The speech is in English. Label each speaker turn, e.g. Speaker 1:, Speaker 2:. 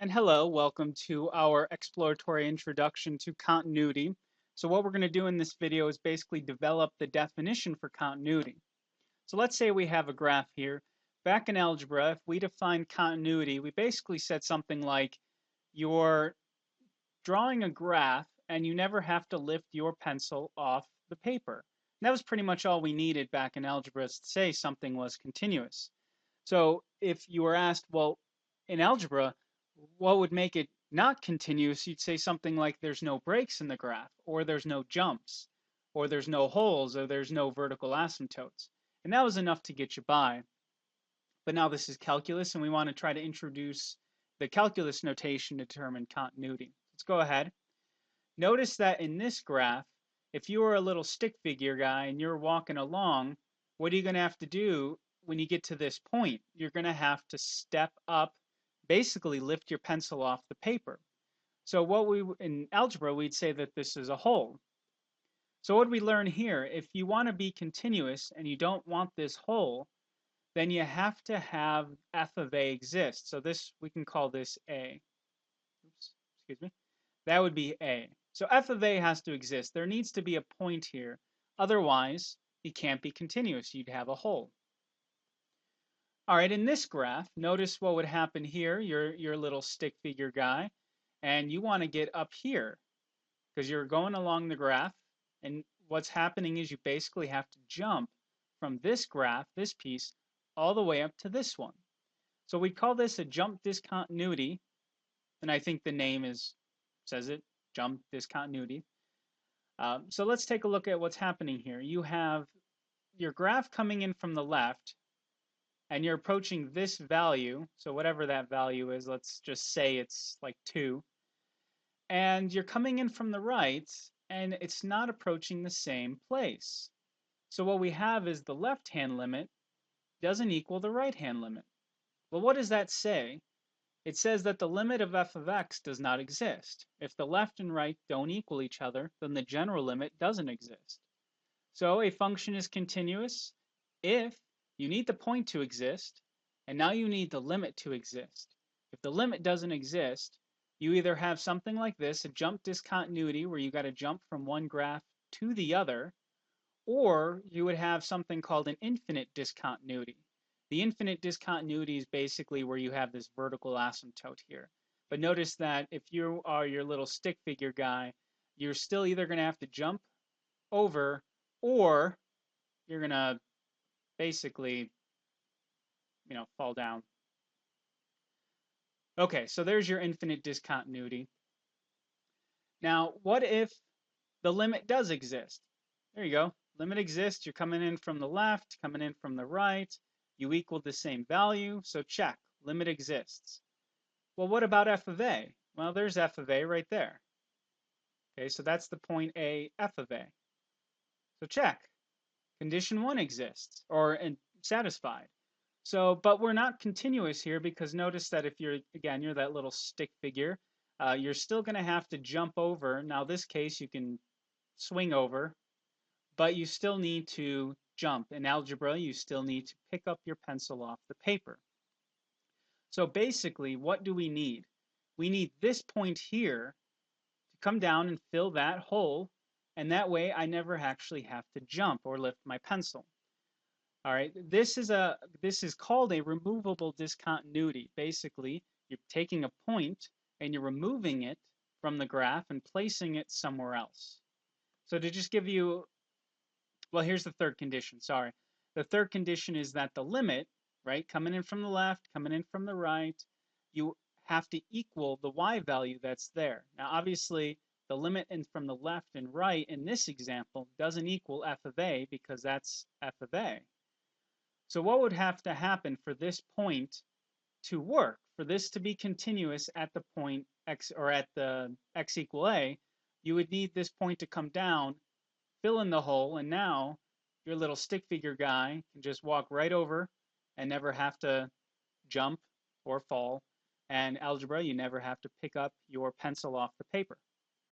Speaker 1: And hello, welcome to our exploratory introduction to continuity. So what we're going to do in this video is basically develop the definition for continuity. So let's say we have a graph here. Back in algebra, if we define continuity, we basically said something like you're drawing a graph and you never have to lift your pencil off the paper. And that was pretty much all we needed back in algebra to say something was continuous. So if you were asked, well, in algebra, what would make it not continuous? You'd say something like there's no breaks in the graph, or there's no jumps, or there's no holes, or there's no vertical asymptotes. And that was enough to get you by. But now this is calculus, and we want to try to introduce the calculus notation to determine continuity. Let's go ahead. Notice that in this graph, if you were a little stick figure guy and you're walking along, what are you going to have to do when you get to this point? You're going to have to step up, basically lift your pencil off the paper. So what we in algebra, we'd say that this is a hole. So what we learn here, if you want to be continuous and you don't want this hole, then you have to have f of a exist. So this, we can call this a. Oops, excuse me. That would be a. So f of a has to exist. There needs to be a point here. Otherwise, it can't be continuous. You'd have a hole. All right, in this graph, notice what would happen here. You're your little stick figure guy, and you want to get up here because you're going along the graph, and what's happening is you basically have to jump from this graph, this piece, all the way up to this one. So we call this a jump discontinuity, and I think the name says it, jump discontinuity. So let's take a look at what's happening here. You have your graph coming in from the left, and you're approaching this value. So whatever that value is, let's just say it's like 2. And you're coming in from the right, and it's not approaching the same place. So what we have is the left-hand limit doesn't equal the right-hand limit. Well, what does that say? It says that the limit of f of x does not exist. If the left and right don't equal each other, then the general limit doesn't exist. So a function is continuous if you need the point to exist, and now you need the limit to exist. If the limit doesn't exist, you either have something like this, a jump discontinuity, where you got to jump from one graph to the other, or you would have something called an infinite discontinuity. The infinite discontinuity is basically where you have this vertical asymptote here. But notice that if you are your little stick figure guy, you're still either going to have to jump over, or you're going to basically, fall down. Okay, so there's your infinite discontinuity. Now, what if the limit does exist? There you go. Limit exists. You're coming in from the left, coming in from the right. You equal the same value, so check. Limit exists. Well, what about f of a? Well, there's f of a right there. Okay, so that's the point a, f of a. So check. Condition 1 exists, or satisfied. So, but we're not continuous here because notice that if you're that little stick figure, you're still going to have to jump over. Now, this case, you can swing over, but you still need to jump. In algebra, you still need to pick up your pencil off the paper. So basically, what do we need? We need this point here to come down and fill that hole, and that way I never actually have to jump or lift my pencil. All right, this is called a removable discontinuity. Basically, you're taking a point and you're removing it from the graph and placing it somewhere else. So to just give you, well, here's the third condition, sorry. The third condition is that the limit, right, coming in from the left, coming in from the right, you have to equal the y value that's there. Now, obviously, the limit in from the left and right in this example doesn't equal f of a because that's f of a. So what would have to happen for this point to work, for this to be continuous at the point x, or at the x equal a, you would need this point to come down, fill in the hole, and now your little stick figure guy can just walk right over and never have to jump or fall. And algebra, you never have to pick up your pencil off the paper.